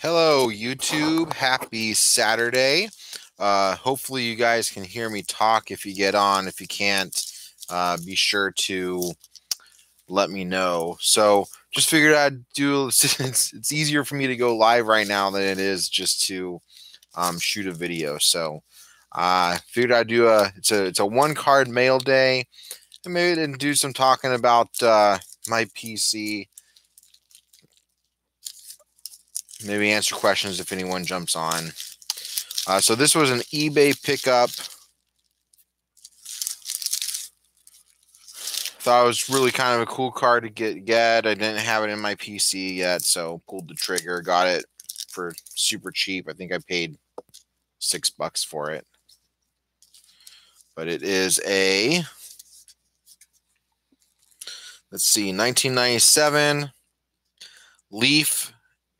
Hello, YouTube. Happy Saturday. Hopefully you guys can hear me talk if you get on. If you can't, be sure to let me know. So just figured I'd do, it's easier for me to go live right now than it is just to shoot a video. So figured I'd do it's a one card mail day, and maybe then do some talking about my PC. Maybe answer questions if anyone jumps on. So this was an eBay pickup. Thought it was really kind of a cool card to get. I didn't have it in my PC yet, so pulled the trigger. Got it for super cheap. I think I paid $6 for it. But it is a, let's see, 1997 Leaf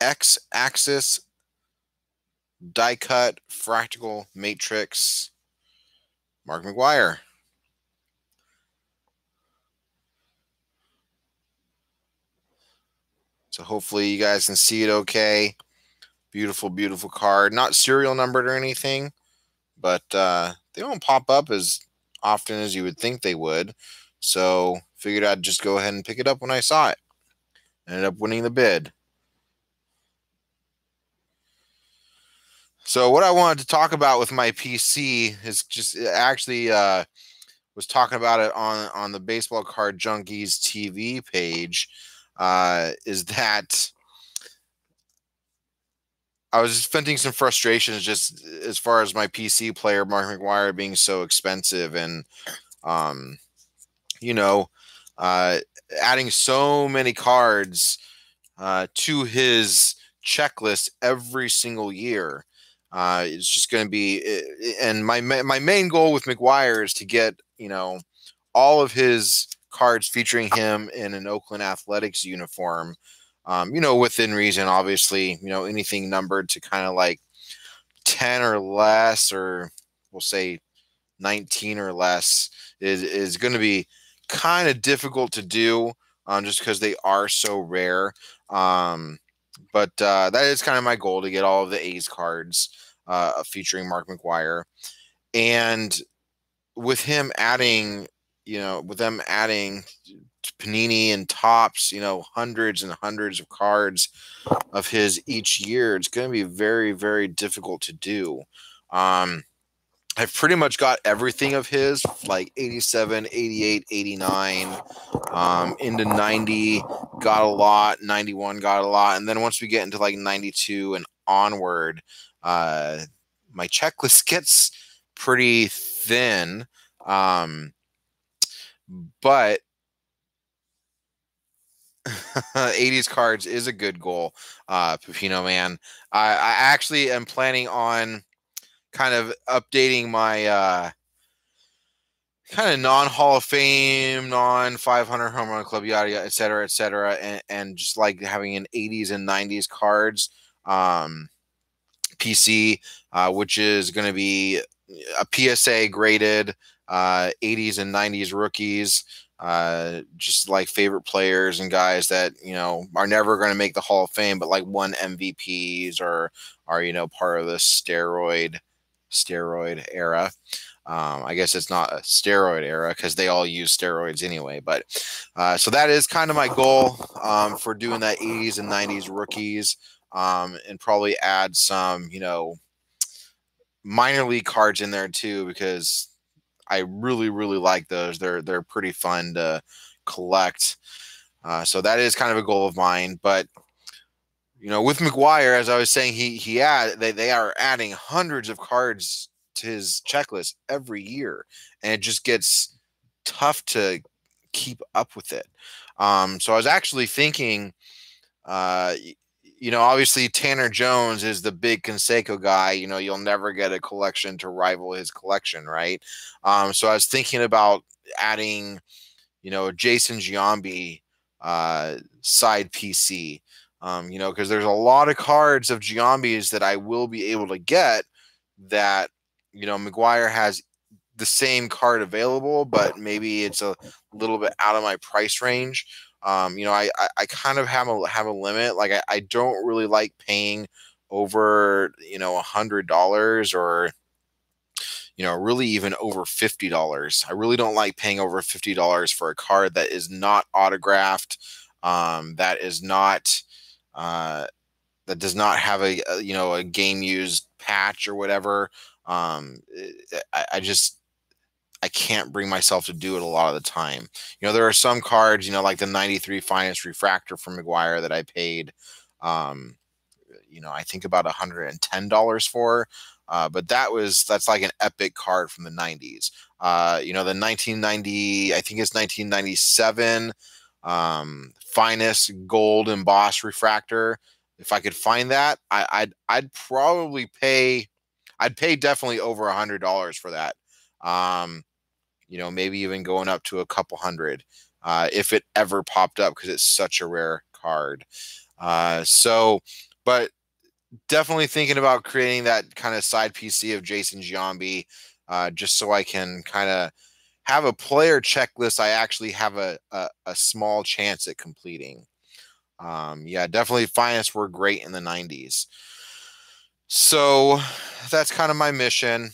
X-Axis die cut fractal matrix Mark McGwire. So hopefully you guys can see it okay. Beautiful, beautiful card. Not serial numbered or anything, but they don't pop up as often as you would think they would. So figured I'd just go ahead and pick it up when I saw it. Ended up winning the bid. So what I wanted to talk about with my PC is just actually was talking about it on the Baseball Card Junkies TV page. Is that I was venting some frustrations just as far as my PC player, Mark McGwire, being so expensive, and adding so many cards to his checklist every single year. It's just going to be, and my main goal with McGwire is to get all of his cards featuring him in an Oakland Athletics uniform. Within reason, obviously, anything numbered to kind of like 10 or less, or we'll say 19 or less, is going to be kind of difficult to do, just because they are so rare. But that is kind of my goal, to get all of the A's cards featuring Mark McGwire. And with him adding, with them adding Panini and Topps, hundreds and hundreds of cards of his each year, it's going to be very, very difficult to do. I've pretty much got everything of his, like 87, 88, 89, into 90, got a lot, 91 got a lot. And then once we get into like 92 and onward, my checklist gets pretty thin. But 80s cards is a good goal, Pepino man. I actually am planning on kind of updating my kind of non-Hall of Fame, non-500 home run club, yada yada, et cetera, and just like having an 80s and 90s cards PC, which is going to be a PSA graded 80s and 90s rookies, just like favorite players and guys that are never going to make the Hall of Fame, but like won MVPs or are part of the steroid era. I guess it's not a steroid era because they all use steroids anyway. But so that is kind of my goal for doing that 80s and 90s rookies, and probably add some minor league cards in there too, because I really, really like those. They're pretty fun to collect. So that is kind of a goal of mine. But with McGwire, as I was saying, they are adding hundreds of cards to his checklist every year, and it just gets tough to keep up with it. So I was actually thinking, obviously Tanner Jones is the big Canseco guy. You'll never get a collection to rival his collection, right? So I was thinking about adding, Jason Giambi side PC, because there's a lot of cards of Giambi's that I will be able to get that, McGwire has the same card available, but maybe it's a little bit out of my price range. I kind of have a limit. Like I don't really like paying over, $100, or, really even over $50. I really don't like paying over $50 for a card that is not autographed, that is not, that does not have a game used patch or whatever. I can't bring myself to do it a lot of the time. There are some cards, like the 93 Finest Refractor from McGwire that I paid, I think about $110 for. But that's like an epic card from the 90s. The 1990, I think it's 1997 Finest Gold Embossed Refractor. If I could find that, I'd probably pay. I'd pay definitely over $100 for that. Maybe even going up to a couple hundred, if it ever popped up, because it's such a rare card. But definitely thinking about creating that kind of side PC of Jason Giambi, just so I can kind of have a player checklist I actually have a small chance at completing. Yeah, definitely Finest were great in the 90s. So that's kind of my mission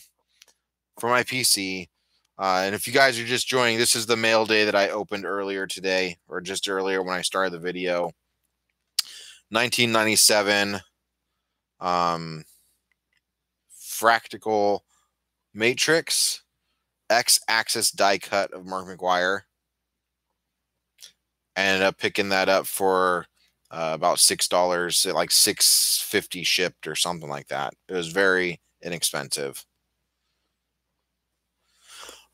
for my PC. And if you guys are just joining, this is the mail day that I opened earlier today, or just earlier when I started the video. 1997 Fractal Matrix X-axis die cut of Mark McGwire. I ended up picking that up for about $6, like $6.50 shipped or something like that. It was very inexpensive.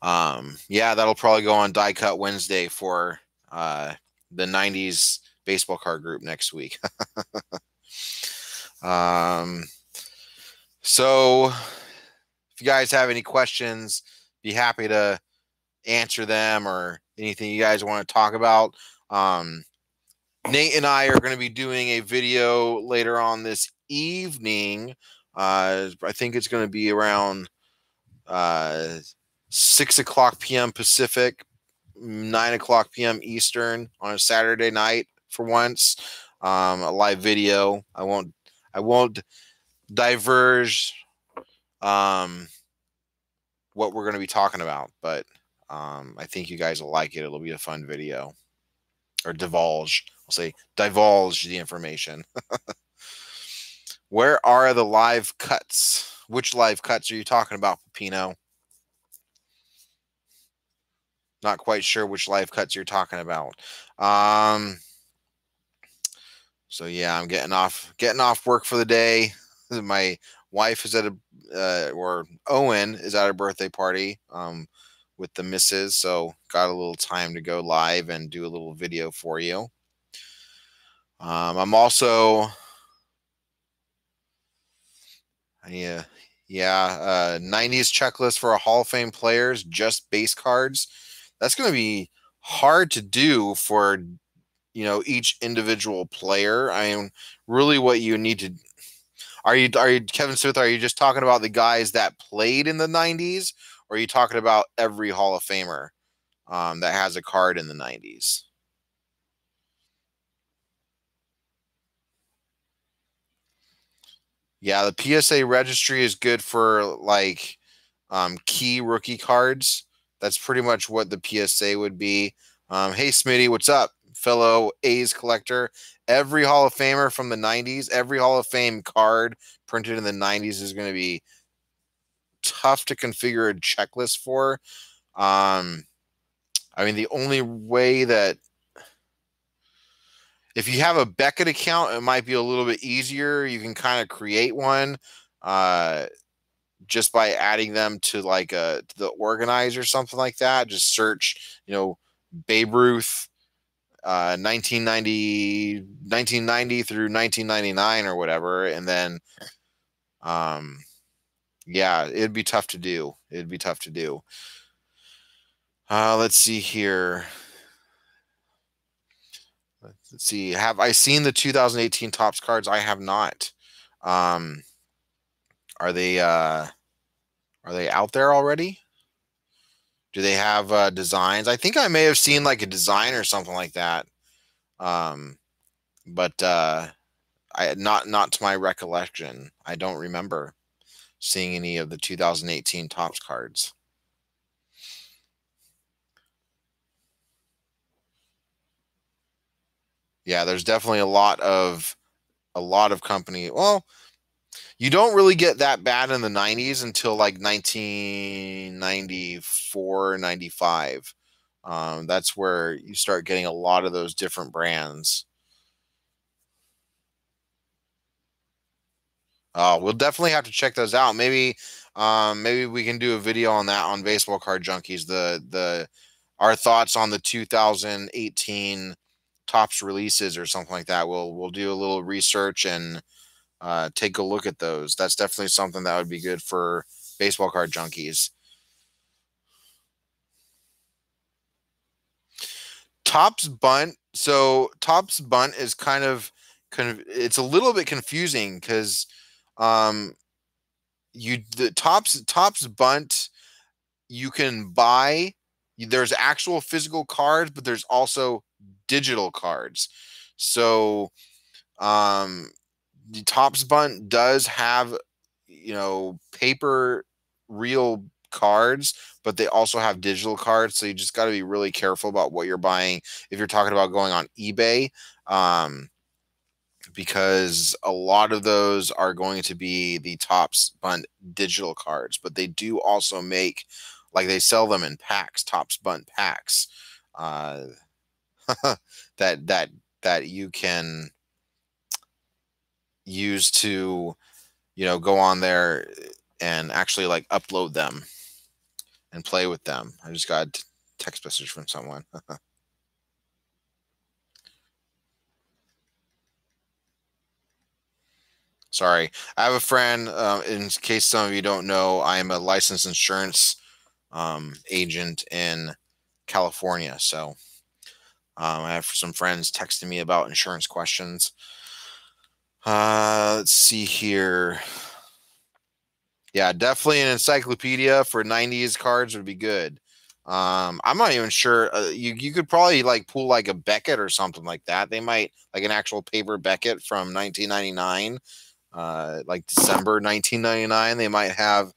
Yeah, that'll probably go on Die Cut Wednesday for the 90s baseball card group next week. So if you guys have any questions, be happy to answer them, or anything you guys want to talk about. Nate and I are going to be doing a video later on this evening. I think it's going to be around 6 o'clock p.m. Pacific, 9 o'clock p.m. Eastern on a Saturday night for once. A live video. I won't diverge what we're going to be talking about, but I think you guys will like it. It'll be a fun video. Or divulge. I'll say divulge the information. Where are the live cuts? Which live cuts are you talking about, Pepino? Not quite sure which live cuts you're talking about. So yeah, I'm getting off work for the day. My wife is at or Owen is at a birthday party with the missus, so got a little time to go live and do a little video for you. I'm also, 90s checklist for a Hall of Fame players, just base cards. That's going to be hard to do for, each individual player. I mean, really what you need to, are you Kevin Smith, are you just talking about the guys that played in the 90s? Or are you talking about every Hall of Famer that has a card in the 90s? Yeah, the PSA registry is good for like key rookie cards. That's pretty much what the PSA would be. Hey, Smitty, what's up? Fellow A's collector. Every Hall of Famer from the 90s, every Hall of Fame card printed in the 90s is going to be tough to configure a checklist for. I mean, the only way that, if you have a Beckett account, it might be a little bit easier. You can kind of create one just by adding them to like to the organizer or something like that. Just search, Babe Ruth 1990 through 1999 or whatever, and then yeah, it'd be tough to do. Let's see here. Let's see. Have I seen the 2018 Topps cards? I have not. Are they out there already? Do they have designs? I think I may have seen like a design or something like that. But not to my recollection. I don't remember seeing any of the 2018 Topps cards. Yeah, there's definitely a lot of company. Well, you don't really get that bad in the 90s until like 1994, 95. That's where you start getting a lot of those different brands. We'll definitely have to check those out. Maybe we can do a video on that on Baseball Card Junkies. Our thoughts on the 2018 Topps releases or something like that. We'll do a little research and take a look at those. That's definitely something that would be good for Baseball Card Junkies. Topps bunt. So Topps bunt is kind of it's a little bit confusing because the Topps bunt you can buy. There's actual physical cards, but there's also digital cards. So the Topps bunt does have, paper real cards, but they also have digital cards. So you just got to be really careful about what you're buying if you're talking about going on eBay, because a lot of those are going to be the Topps bunt digital cards, but they do also make, like, they sell them in packs, Topps bunt packs, that you can use to, go on there and actually like upload them and play with them. I just got a text message from someone. Sorry. I have a friend, in case some of you don't know, I am a licensed insurance agent in California. So I have some friends texting me about insurance questions. Let's see here. Yeah, definitely an encyclopedia for 90s cards would be good. I'm not even sure. You could probably like pull like a Beckett or something like that. They might, like an actual paper Beckett from 1999, like December 1999. They might have,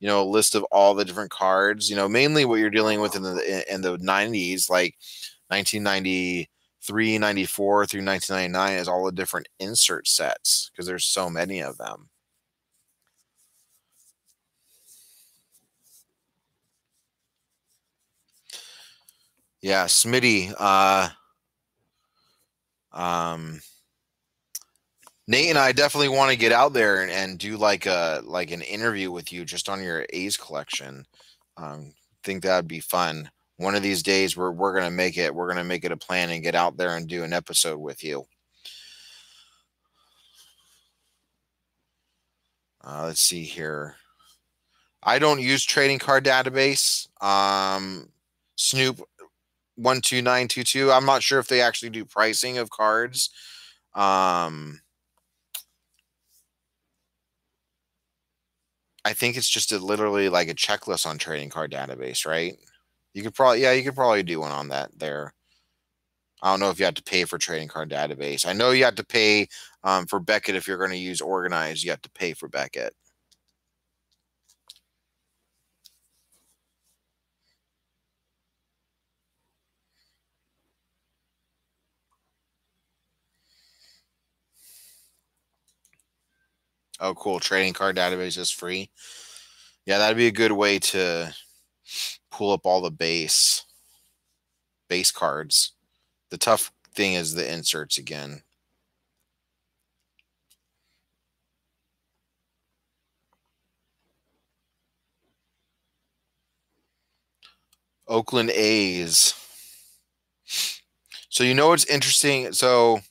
a list of all the different cards. Mainly what you're dealing with in the 90s, like 1993, 94 through 1999, is all the different insert sets because there's so many of them. Yeah, Smitty. Nate and I definitely want to get out there and do like an interview with you just on your A's collection. Think that'd be fun. One of these days we're gonna make it. We're gonna make it a plan and get out there and do an episode with you. Let's see here. I don't use trading card database. Snoop 12922. I'm not sure if they actually do pricing of cards. I think it's just literally like a checklist on trading card database, right? You could probably do one on that there. I don't know if you have to pay for trading card database. I know you have to pay for Beckett if you're going to use organized. You have to pay for Beckett. Oh, cool. Trading card database is free. Yeah, that'd be a good way to pull up all the base cards. The tough thing is the inserts again. Oakland A's. So what's interesting? So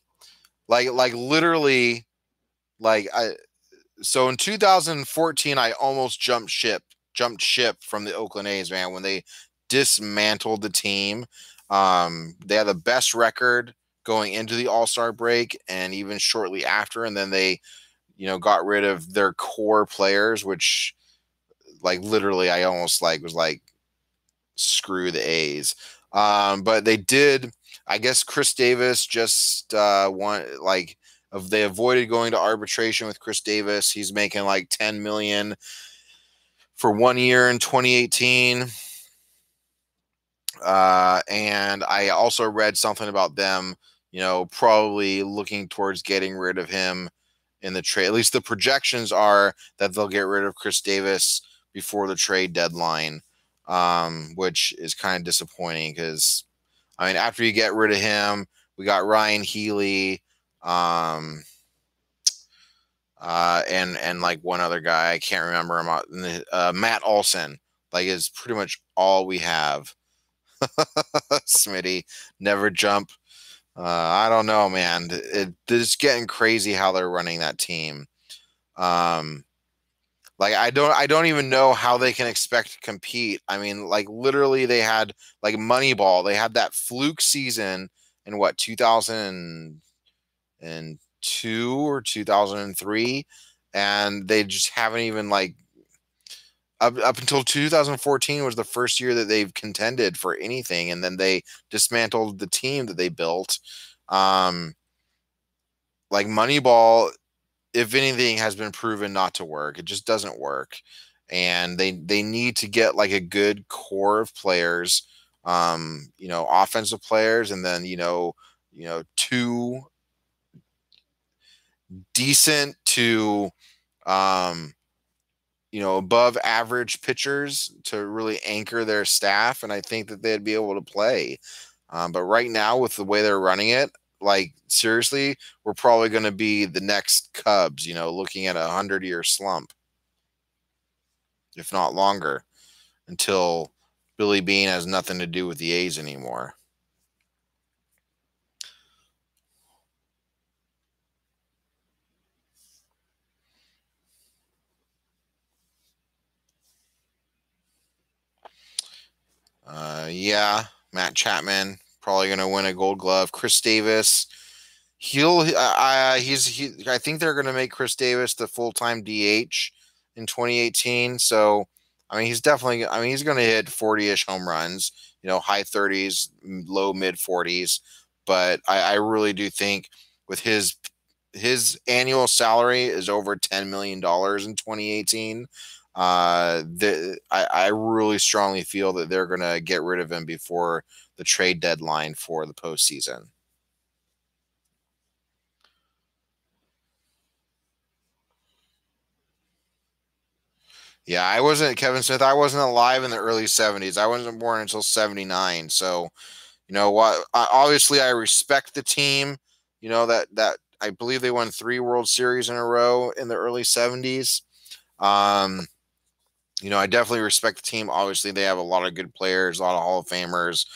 like literally, like so in 2014 I almost jumped ship from the Oakland A's, man, when they dismantled the team. They had the best record going into the All-Star break and even shortly after, and then they got rid of their core players, which like literally I almost was like, screw the A's. But they did. I guess Chris Davis just won, like they avoided going to arbitration with Chris Davis. He's making like $10 million for 1 year in 2018. And I also read something about them, probably looking towards getting rid of him in the trade. At least the projections are that they'll get rid of Chris Davis before the trade deadline, which is kind of disappointing because, I mean, after you get rid of him, we got Ryan Healy, and like one other guy, I can't remember him. Matt Olson, like, is pretty much all we have. Smitty, never jump. I don't know, man. It's getting crazy how they're running that team. Like I don't even know how they can expect to compete. I mean, like literally they had like Moneyball. They had that fluke season in what, 2002 or 2003, and they just haven't even like up until 2014 was the first year that they've contended for anything, and then they dismantled the team that they built. Like Moneyball, if anything, has been proven not to work. It just doesn't work, and they need to get like a good core of players, offensive players, and then two decent to above average pitchers to really anchor their staff, and I think that they'd be able to play. But right now, with the way they're running it, like seriously, we're probably going to be the next Cubs, looking at a 100-year slump, if not longer, until Billy Beane has nothing to do with the A's anymore. Yeah, Matt Chapman probably going to win a Gold Glove. Chris Davis, I think they're going to make Chris Davis the full-time DH in 2018. So, I mean, he's going to hit 40-ish home runs, high 30s, low mid 40s. But I really do think with his annual salary is over $10 million in 2018. I really strongly feel that they're going to get rid of him before the trade deadline for the postseason. Yeah, Kevin Smith. I wasn't alive in the early 70s. I wasn't born until 79. So, what? Obviously, I respect the team. That I believe they won 3 World Series in a row in the early 70s. I definitely respect the team. Obviously, they have a lot of good players, a lot of Hall of Famers.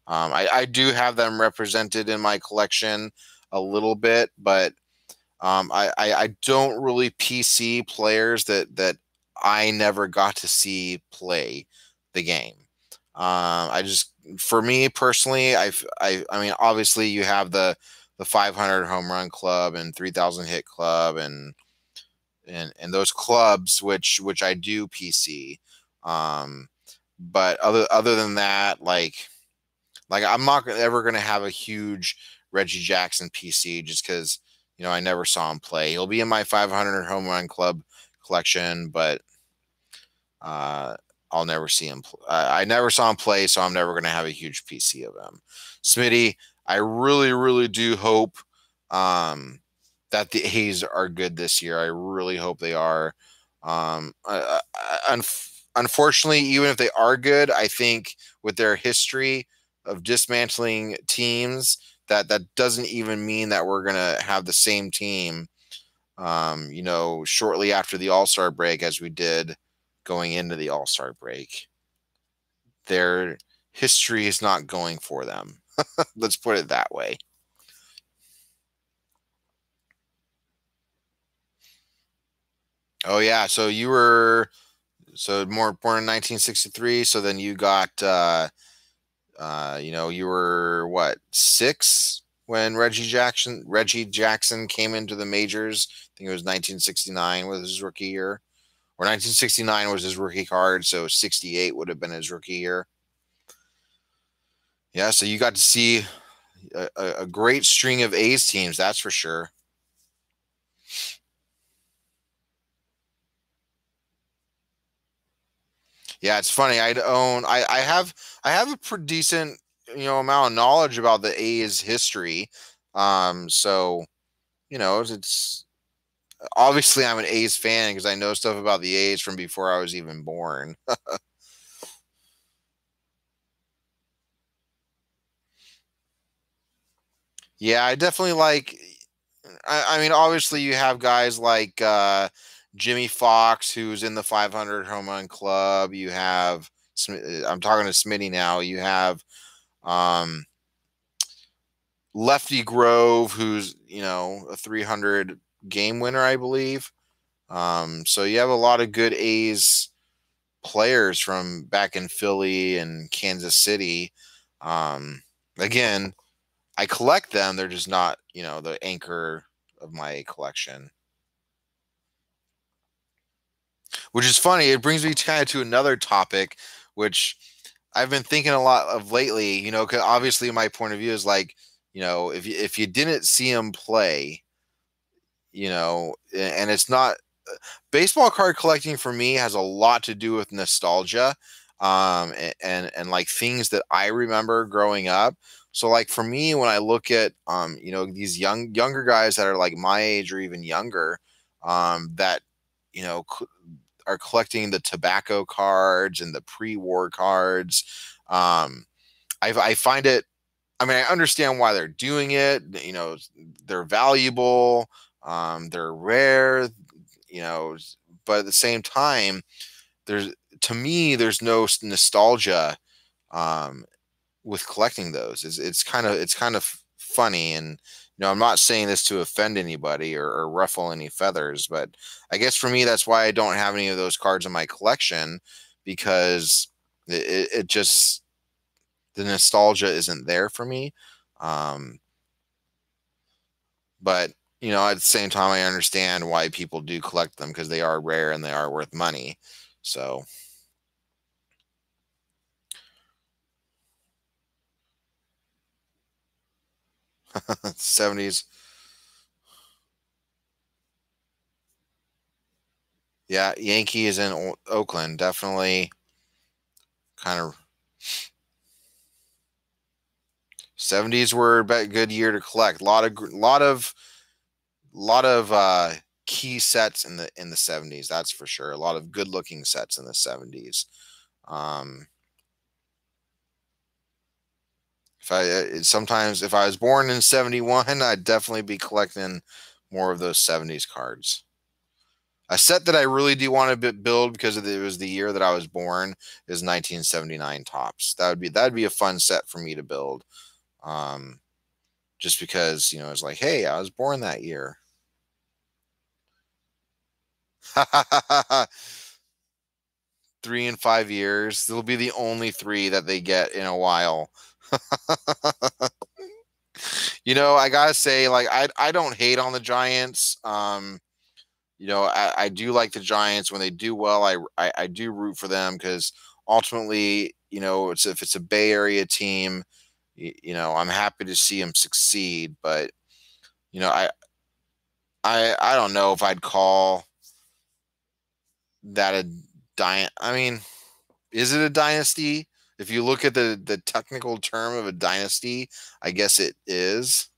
I do have them represented in my collection a little bit, but I don't really PC players that I never got to see play the game. For me personally, I mean, obviously you have the 500 home run club and 3,000 hit club and those clubs, which I do PC. But other than that, like I'm not ever going to have a huge Reggie Jackson PC just because, I never saw him play. He'll be in my 500 home run club collection, but I'll never see him. I never saw him play, so I'm never going to have a huge PC of him. Smitty, I really, really do hope that the A's are good this year. I really hope they are. Unfortunately, even if they are good, I think with their history of dismantling teams, that doesn't even mean that we're going to have the same team, shortly after the All-Star break as we did going into the All-Star break. Their history is not going for them. Let's put it that way. Oh yeah, so you were more born in 1963. So then you got you were what, 6 when Reggie Jackson came into the majors. I think it was 1969 was his rookie year, or 1969 was his rookie card. So 68 would have been his rookie year. Yeah, so you got to see a great string of A's teams, that's for sure. Yeah, it's funny. I have a pretty decent, amount of knowledge about the A's history. So, it's obviously I'm an A's fan because I know stuff about the A's from before I was even born. Yeah, I definitely like. I mean, obviously you have guys like Jimmy Fox, who's in the 500 home run club. You have, I'm talking to Smitty now. You have um, Lefty Grove, who's a 300 game winner, I believe. So you have a lot of good A's players from back in Philly and Kansas City. Um, Again, I collect them. They're just not, the anchor of my collection. Which is funny. It brings me kind of to another topic, which I've been thinking a lot of lately. Because obviously my point of view is like, if you didn't see him play, and it's not baseball card collecting for me has a lot to do with nostalgia, and like things that I remember growing up. So like for me, when I look at these younger guys that are like my age or even younger, that you know are collecting the tobacco cards and the pre-war cards. I find it. I mean, I understand why they're doing it. They're valuable. They're rare. You know, but at the same time, there's to me, there's no nostalgia um, with collecting those. It's kind of funny, and I'm not saying this to offend anybody or ruffle any feathers, but I guess for me that's why I don't have any of those cards in my collection because it just the nostalgia isn't there for me. Um, but at the same time, I understand why people do collect them because they are rare and they are worth money. So 70s. Yeah, Yankee is in Oakland. Definitely kind of 70s were a good year to collect. A lot of key sets in the 70s, that's for sure. A lot of good looking sets in the 70s. Um if I sometimes if I was born in 71, I'd definitely be collecting more of those 70s cards. A set that I really do want to build because it was the year that I was born is 1979 tops. That'd be a fun set for me to build. Um, just because it's like, hey, I was born that year. 3 and 5 years. It'll be the only three that they get in a while. I gotta say, like, I don't hate on the Giants. I do like the Giants when they do well. I do root for them because ultimately, if it's a Bay Area team, I'm happy to see them succeed. But you know, I I don't know if I'd call that a I mean, is it a dynasty? If you look at the technical term of a dynasty, I guess it is.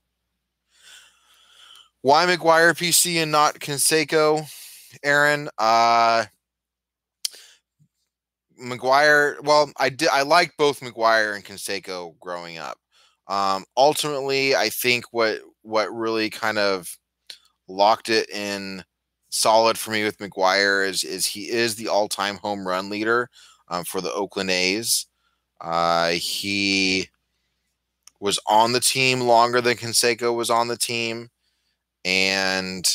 Why McGwire PC and not Canseco, Aaron? McGwire. Well, I liked both McGwire and Canseco growing up. Ultimately, I think what really kind of locked it in solid for me with McGwire is he is the all-time home run leader for the Oakland A's. He was on the team longer than Canseco was on the team, and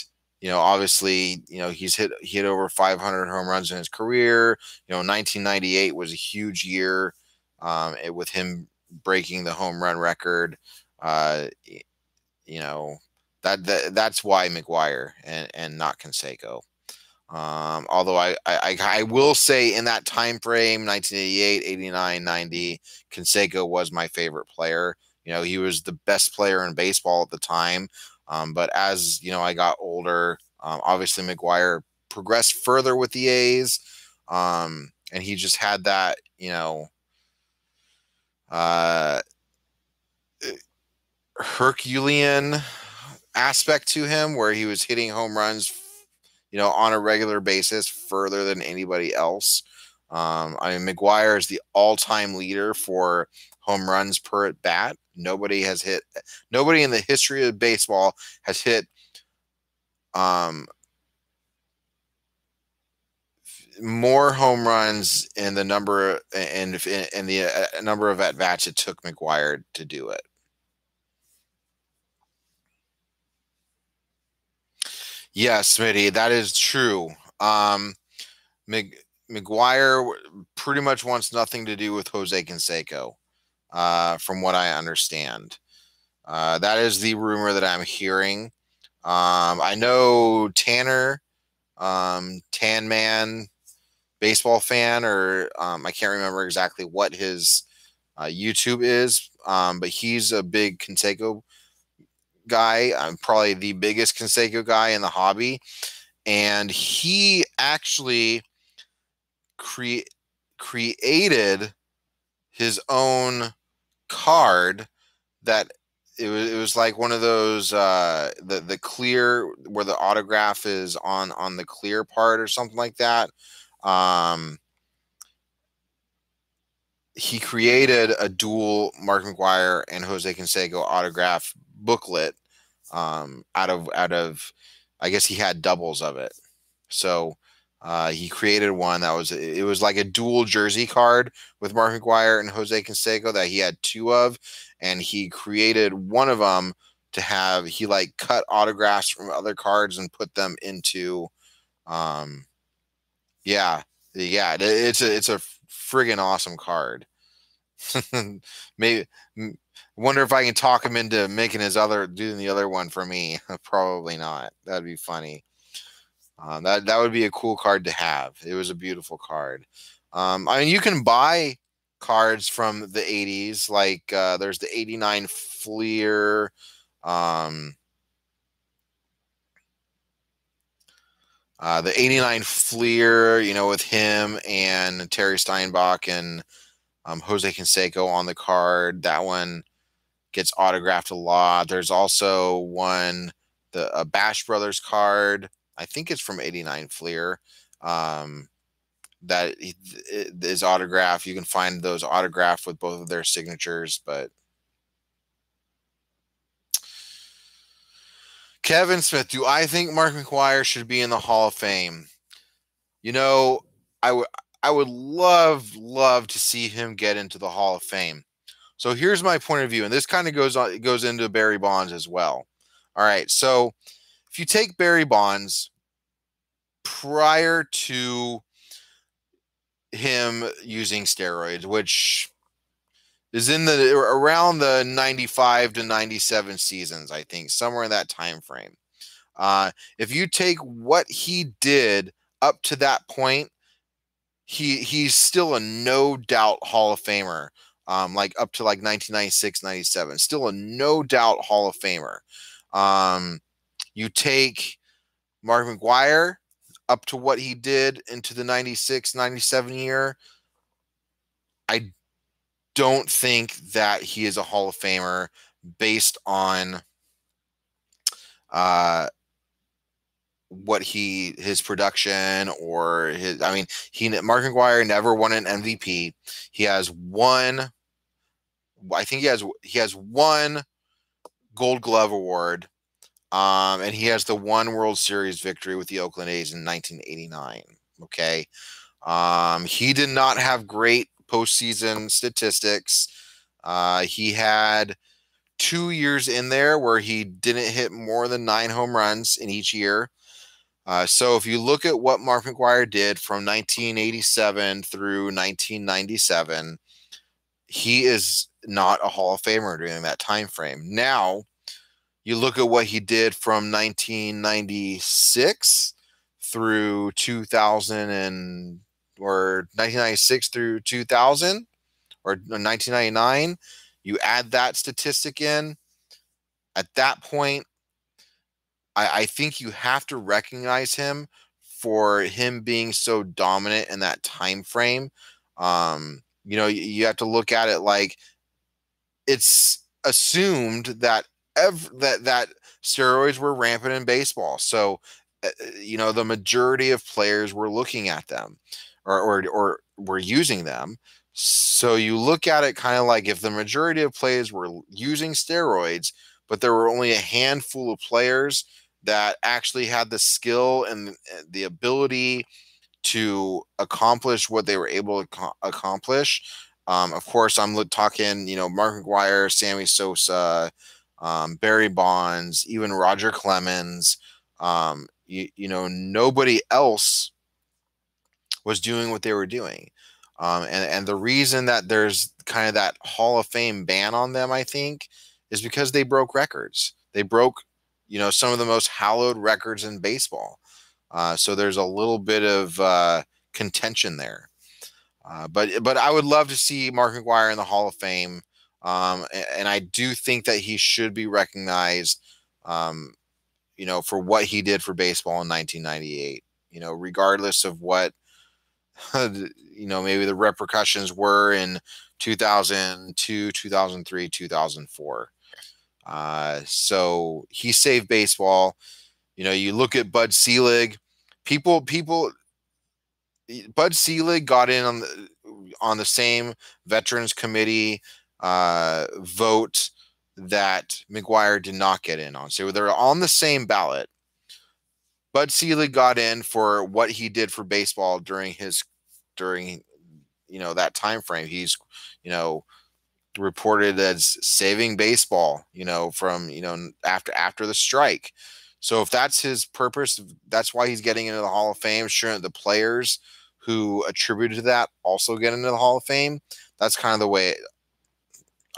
obviously, he hit over 500 home runs in his career. 1998 was a huge year with him breaking the home run record. You know that's why McGwire and not Canseco. Although I will say in that time frame, 1988, 89, 90, Canseco was my favorite player. He was the best player in baseball at the time. But as I got older, obviously McGwire progressed further with the A's. and he just had that, uh, Herculean aspect to him, where he was hitting home runs, on a regular basis further than anybody else. I mean, McGwire is the all-time leader for home runs per at bat. Nobody in the history of baseball has hit more home runs in the number and in the number of at bats it took McGwire to do it. Yes, Smitty, that is true. McGwire pretty much wants nothing to do with Jose Canseco, from what I understand. That is the rumor that I'm hearing. I know Tanner, Tan Man, baseball fan, or I can't remember exactly what his YouTube is, but he's a big Canseco guy. I'm probably the biggest Canseco guy in the hobby, and he actually created his own card that it was like one of those the clear, where the autograph is on the clear part or something like that. He created a dual Mark McGwire and Jose Canseco autograph booklet out of I guess he had doubles of it. So he created one that was like a dual jersey card with Mark McGwire and Jose Canseco that he had two of, and he created one of them to have, he like cut autographs from other cards and put them into yeah, it's a friggin' awesome card. Maybe wonder if I can talk him into making doing the other one for me. Probably not. That'd be funny. That would be a cool card to have. It was a beautiful card. I mean, you can buy cards from the 80s, like there's the 89 Fleer. The 89 Fleer, with him and Terry Steinbach and Jose Canseco on the card. That one gets autographed a lot. There's also one, a Bash Brothers card. I think it's from 89 Fleer. That is autographed. You can find those autographed with both of their signatures, but Kevin Smith, do I think Mark McGwire should be in the Hall of Fame? I would love to see him get into the Hall of Fame. So here's my point of view, and this kind of goes into Barry Bonds as well. All right, so if you take Barry Bonds prior to him using steroids, which is around the 95 to 97 seasons, I think, somewhere in that time frame. If you take what he did up to that point, he's still a no doubt Hall of Famer. Like up to like 1996, 97, still a no doubt Hall of Famer. You take Mark McGwire up to what he did into the 96, 97 year. I don't think that he is a Hall of Famer based on his production or his. I mean, Mark McGwire never won an MVP. He has one. I think he has one Gold Glove award, and he has the one World Series victory with the Oakland A's in 1989. Okay, he did not have great postseason statistics. He had 2 years in there where he didn't hit more than 9 home runs in each year. So if you look at what Mark McGwire did from 1987 through 1997, he is not a Hall of Famer during that time frame. Now, you look at what he did from 1996 through 2000 or 1996 through 2000 or 1999. You add that statistic in. At that point, I think you have to recognize him for him being so dominant in that time frame, you know, you have to look at it like it's assumed that that steroids were rampant in baseball. So, you know, the majority of players were looking at them, or were using them. So you look at it kind of like if the majority of players were using steroids, but there were only a handful of players that actually had the skill and the ability to accomplish what they were able to accomplish. Of course, I'm talking, you know, Mark McGwire, Sammy Sosa, Barry Bonds, even Roger Clemens. You know, nobody else was doing what they were doing. And the reason that there's kind of that Hall of Fame ban on them, I think, is because they broke records. They broke, you know, some of the most hallowed records in baseball. So there's a little bit of contention there. But I would love to see Mark McGwire in the Hall of Fame. And I do think that he should be recognized, you know, for what he did for baseball in 1998. You know, regardless of what, you know, maybe the repercussions were in 2002, 2003, 2004. So he saved baseball. You know, you look at Bud Selig. Bud Selig got in on the same Veterans Committee vote that McGwire did not get in on. So they're on the same ballot. Bud Selig got in for what he did for baseball during you know, that time frame. He's, you know, reported as saving baseball, you know, from, you know, after the strike. So if that's his purpose, that's why he's getting into the Hall of Fame. Sure, the players who attributed to that also get into the Hall of Fame. That's kind of the way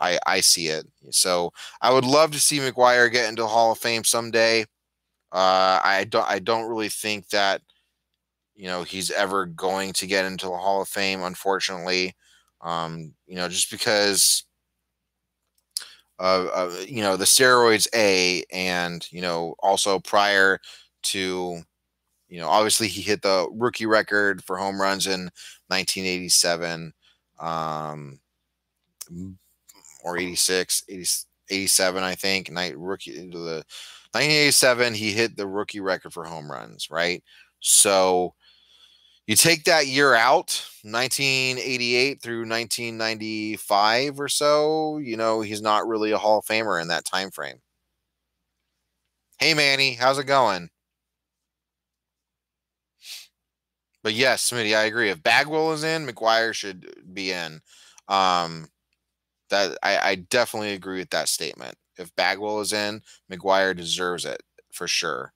I see it. So I would love to see McGwire get into the Hall of Fame someday. I don't really think that, you know, he's ever going to get into the Hall of Fame, unfortunately. You know, just because of you know, the steroids, and, you know, also prior to, you know, obviously he hit the rookie record for home runs in 1987, or 86, 87, I think. Rookie the 1987, he hit the rookie record for home runs, right? So you take that year out, 1988 through 1995 or so, you know, he's not really a Hall of Famer in that time frame. Hey, Manny, how's it going? But yes, Smitty, I agree. If Bagwell is in, McGwire should be in. Um, that I definitely agree with that statement. If Bagwell is in, McGwire deserves it for sure.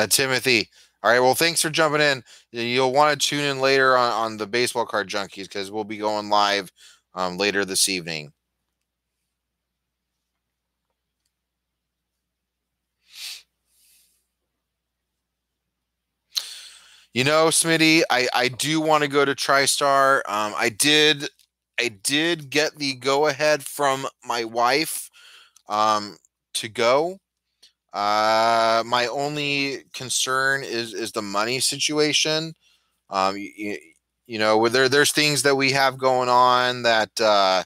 Timothy. All right. Well, thanks for jumping in. You'll want to tune in later on the Baseball Card Junkies, because we'll be going live later this evening. You know, Smitty, I do want to go to Tristar. I did get the go ahead from my wife to go. My only concern is the money situation. You know, where there's things that we have going on that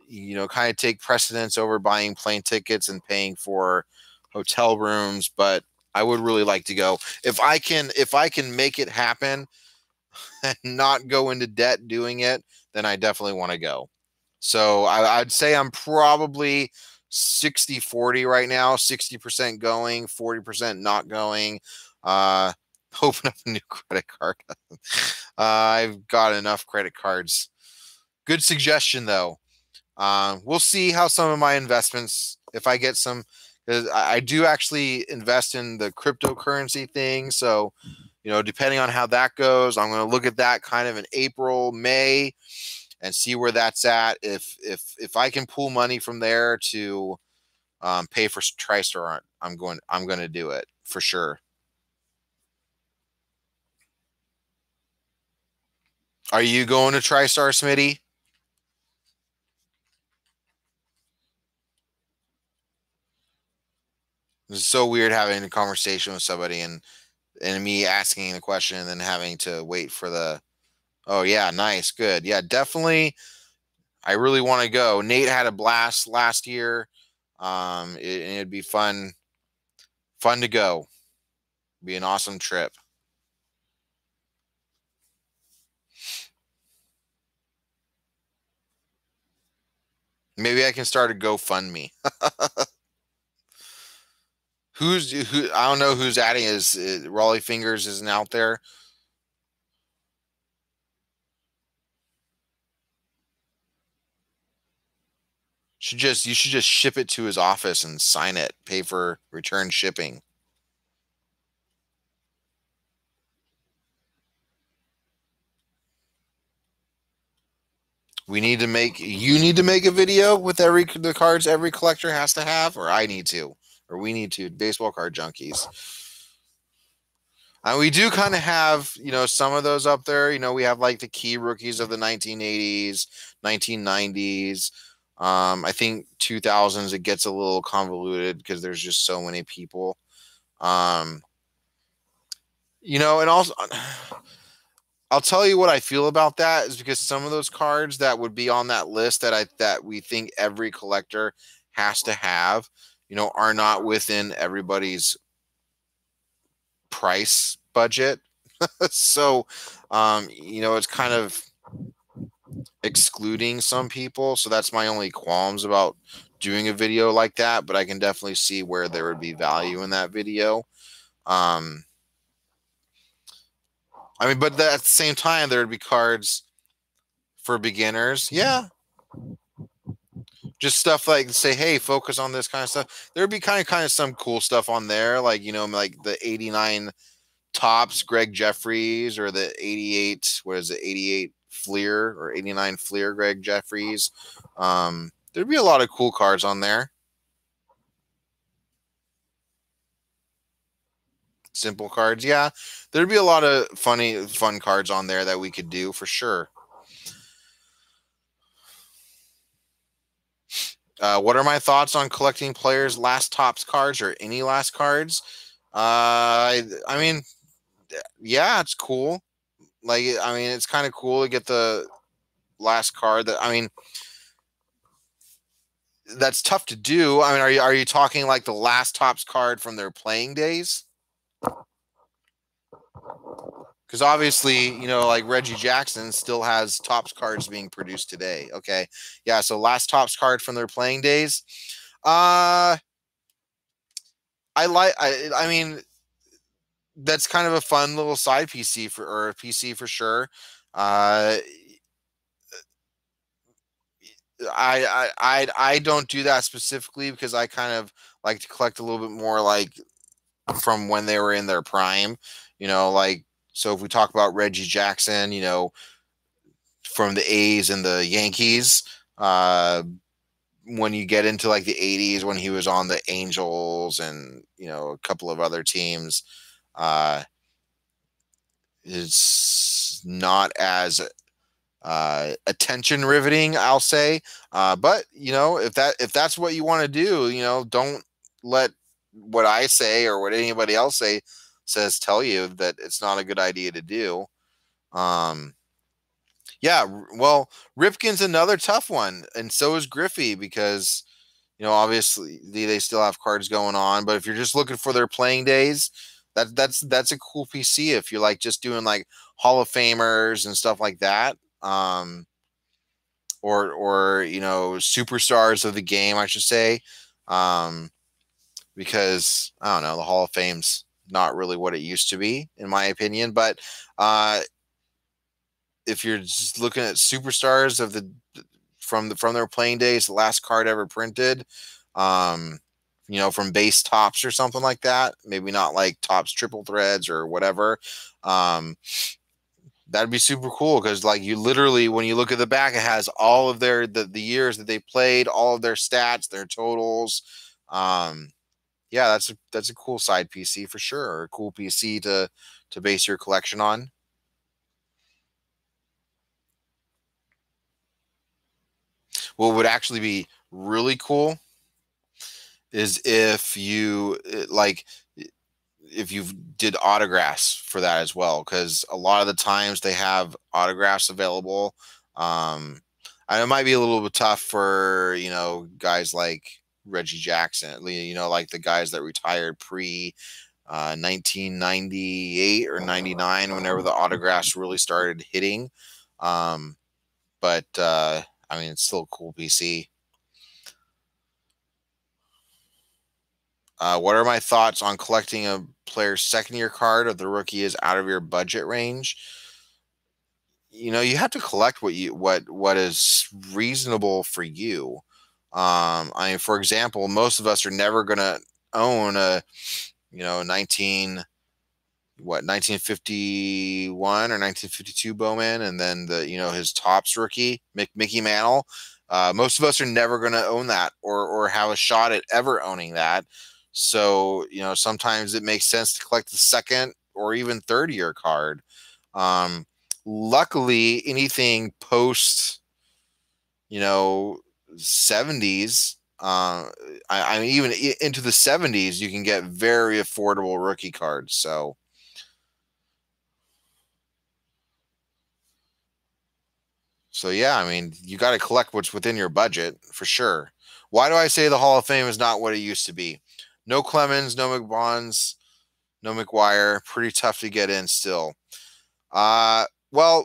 you know, kind of take precedence over buying plane tickets and paying for hotel rooms. But I would really like to go if I can make it happen and not go into debt doing it. Then I definitely want to go. So I'd say I'm probably 60-40 right now, 60% going, 40% not going. Uh, open up a new credit card. I've got enough credit cards. Good suggestion, though. We'll see how some of my investments, if I get some, because I do actually invest in the cryptocurrency thing. So, you know, depending on how that goes, I'm going to look at that kind of in April, May, and see where that's at. If I can pull money from there to pay for Tristar, I'm going to do it for sure. Are you going to Tristar, Smitty? It's so weird having a conversation with somebody and me asking the question and then having to wait for the, oh yeah, nice, good. Yeah, definitely. I really want to go. Nate had a blast last year. It'd be fun to go. Be an awesome trip. Maybe I can start a GoFundMe. Who? I don't know who's adding. Is Raleigh Fingers isn't out there? You should just ship it to his office and sign it. Pay for return shipping. You need to make a video with the cards every collector has to have, or I need to, or we need to. Baseball card junkies. And we do kind of have, some of those up there. We have like the key rookies of the 1980s, 1990s. I think 2000s it gets a little convoluted because there's just so many people. Um, and also I'll tell you what I feel about that is because some of those cards that would be on that list that we think every collector has to have, are not within everybody's price budget. So, it's kind of excluding some people. So that's my only qualms about doing a video like that. But I can definitely see where there would be value in that video. Um, but at the same time, there would be cards for beginners. Yeah, just stuff like say, hey, focus on this kind of stuff. There'd be kind of some cool stuff on there, like like the 89 tops Greg Jeffries or the 88, what is it, 88 Fleer or 89 Fleer Greg Jeffries. There'd be a lot of cool cards on there. Simple cards, yeah. There'd be a lot of fun cards on there that we could do for sure. What are my thoughts on collecting players' last tops cards or any last cards? I mean, yeah, it's cool. Like, it's kind of cool to get the last card. That's tough to do. Are you talking like the last tops card from their playing days? Because obviously, like Reggie Jackson still has tops cards being produced today. Okay, yeah. So last tops card from their playing days. Uh, that's kind of a fun little side PC or a PC for sure. Uh, I don't do that specifically because I kind of like to collect a little bit more like from when they were in their prime. Like so if we talk about Reggie Jackson, from the A's and the Yankees, when you get into like the 80s when he was on the Angels and a couple of other teams, uh, it's not as attention riveting, I'll say. But if that's what you want to do, don't let what I say or what anybody else says tell you that it's not a good idea to do. Um, yeah, well, Ripken's another tough one, and so is Griffey because obviously they still have cards going on. But if you're just looking for their playing days, that's a cool PC if you're like just doing like Hall of Famers and stuff like that. Or superstars of the game, I should say, um, because I don't know, the Hall of Fame's not really what it used to be, in my opinion. But if you're just looking at superstars of from their playing days, the last card ever printed, um, from base tops or something like that, maybe not like tops triple threads or whatever. That'd be super cool because like you literally when you look at the back, it has all of the years that they played, all of their stats, their totals. Um, yeah, that's a cool side PC for sure, or a cool PC to base your collection on. What would actually be really cool is if you like if you did autographs for that as well, because a lot of the times they have autographs available. And it might be a little bit tough for guys like Reggie Jackson, like the guys that retired pre 1998 or 99, whenever the autographs really started hitting. But I mean, it's still a cool PC. What are my thoughts on collecting a player's second year card if the rookie is out of your budget range? You have to collect what is reasonable for you. I mean, for example, most of us are never gonna own a 1951 or 1952 Bowman, and then his tops rookie Mickey Mantle. Most of us are never going to own that or have a shot at ever owning that. So sometimes it makes sense to collect the second or even third year card. Luckily, anything post 70s. I mean, even into the 70s, you can get very affordable rookie cards. So yeah, I mean, you got to collect what's within your budget for sure. Why do I say the Hall of Fame is not what it used to be? No Clemens, no McBonds, no McGwire. Pretty tough to get in still. Well,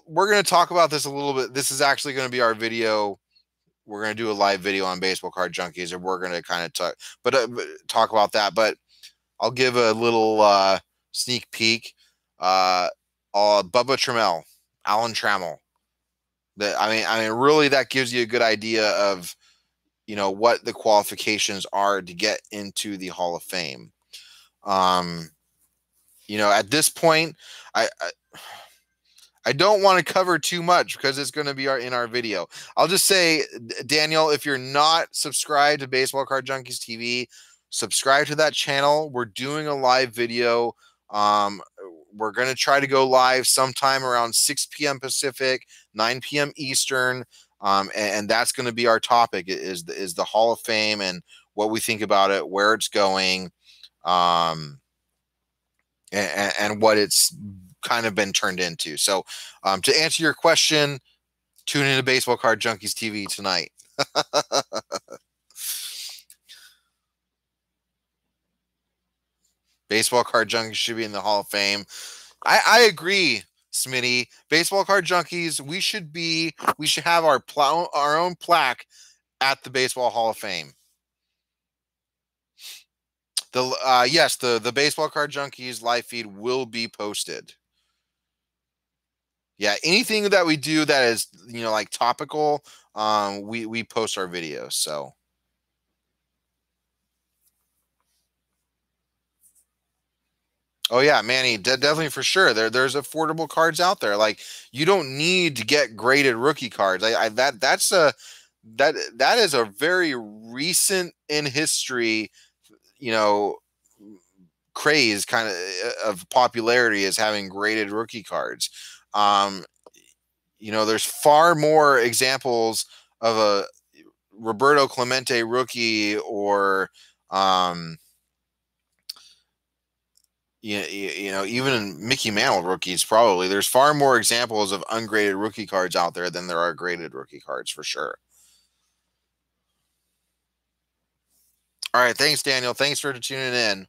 we're going to talk about this a little bit. This is actually going to be our video. We're going to do a live video on Baseball Card Junkies, and we're going to kind of talk about that. But I'll give a little sneak peek. Bubba Trammell, Alan Trammell. I mean, really, that gives you a good idea of, what the qualifications are to get into the Hall of Fame. At this point, I don't want to cover too much because it's going to be in our video. I'll just say, Daniel, if you're not subscribed to Baseball Card Junkies TV, subscribe to that channel. We're doing a live video. We're going to try to go live sometime around 6 p.m. Pacific, 9 p.m. Eastern. And that's going to be our topic is the Hall of Fame and what we think about it, where it's going, and what it's kind of been turned into. So to answer your question, tune into Baseball Card Junkies TV tonight. Baseball Card Junkies should be in the Hall of Fame. I agree, Smitty. Baseball Card Junkies, we should have our own plaque at the Baseball Hall of Fame. Yes, the Baseball Card Junkies live feed will be posted. Yeah, anything that we do that is like topical, we post our videos. So. Oh yeah, Manny, definitely for sure. There's affordable cards out there. Like you don't need to get graded rookie cards. That is a very recent in history, craze kind of popularity is having graded rookie cards. There's far more examples of a Roberto Clemente rookie or even Mickey Mantle rookies, probably. There's far more examples of ungraded rookie cards out there than there are graded rookie cards, for sure. All right. Thanks, Daniel. Thanks for tuning in.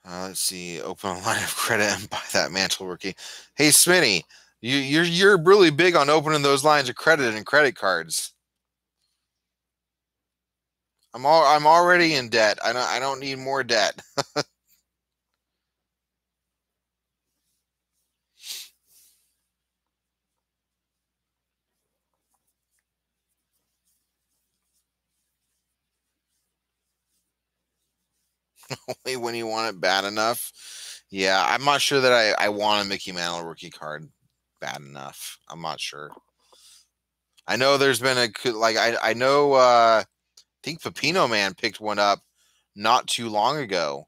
Let's see. Open a line of credit and buy that Mantle rookie. Hey, Smitty, you're really big on opening those lines of credit and credit cards. I'm already in debt. I don't need more debt. Only when you want it bad enough. Yeah, I'm not sure that I want a Mickey Mantle rookie card bad enough. I'm not sure. I know there's been I know I think Pepino Man picked one up not too long ago.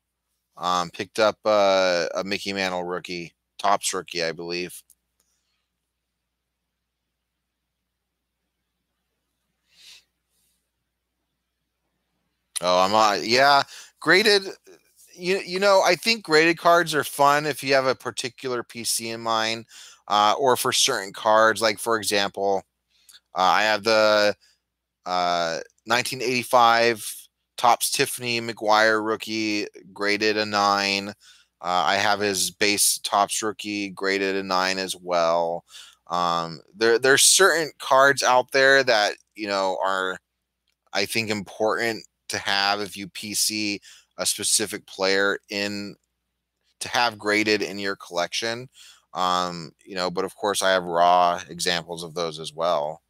Picked up a Mickey Mantle rookie, Topps rookie, I believe. Oh, yeah, graded. You know, I think graded cards are fun if you have a particular PC in mind, or for certain cards. Like for example, I have the 1985 Topps Tiffany McGwire rookie, graded a 9. I have his base Topps rookie graded a 9 as well. There's certain cards out there that are, I think, important to have if you PC a specific player in to have graded in your collection. But of course I have raw examples of those as well.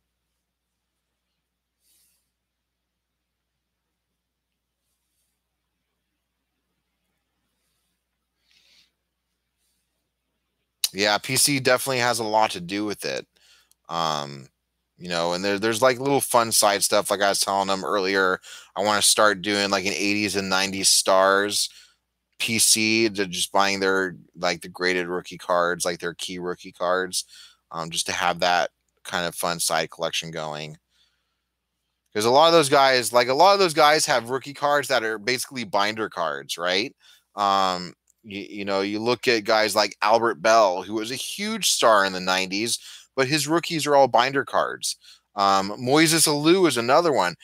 Yeah, PC definitely has a lot to do with it. Um, and there's like little fun side stuff. Like I was telling them earlier, I want to start doing like an 80s and 90s stars PC, to just buying their like the graded rookie cards, like their key rookie cards, just to have that kind of fun side collection going. Because a lot of those guys have rookie cards that are basically binder cards, right? You look at guys like Albert Bell, who was a huge star in the 90s, but his rookies are all binder cards. Moises Alou is another one,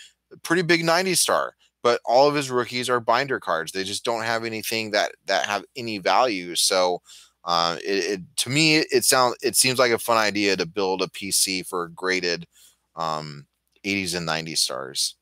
pretty big 90s star, but all of his rookies are binder cards. They just don't have anything that have any value. So to me, it seems like a fun idea to build a PC for graded 80s and 90s stars.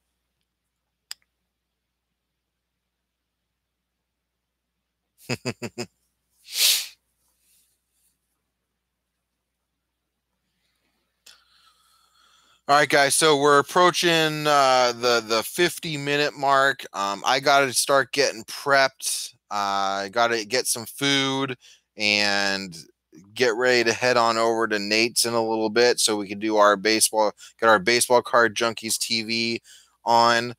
All right, guys. So we're approaching the 50-minute mark. I got to start getting prepped. I got to get some food and get ready to head on over to Nate's in a little bit, so we can do get our baseball card junkies TV on.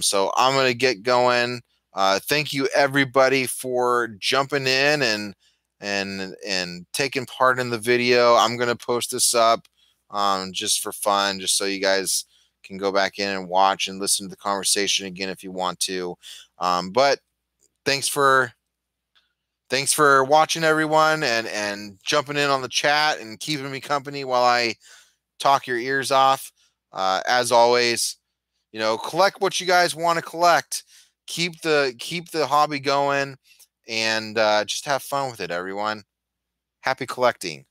So I'm gonna get going. Thank you everybody for jumping in and taking part in the video. I'm gonna post this up just for fun, just so you guys can go back in and watch and listen to the conversation again if you want to. But thanks for watching, everyone, and jumping in on the chat and keeping me company while I talk your ears off. As always, collect what you guys want to collect. Keep the hobby going, and just have fun with it, everyone. Happy collecting.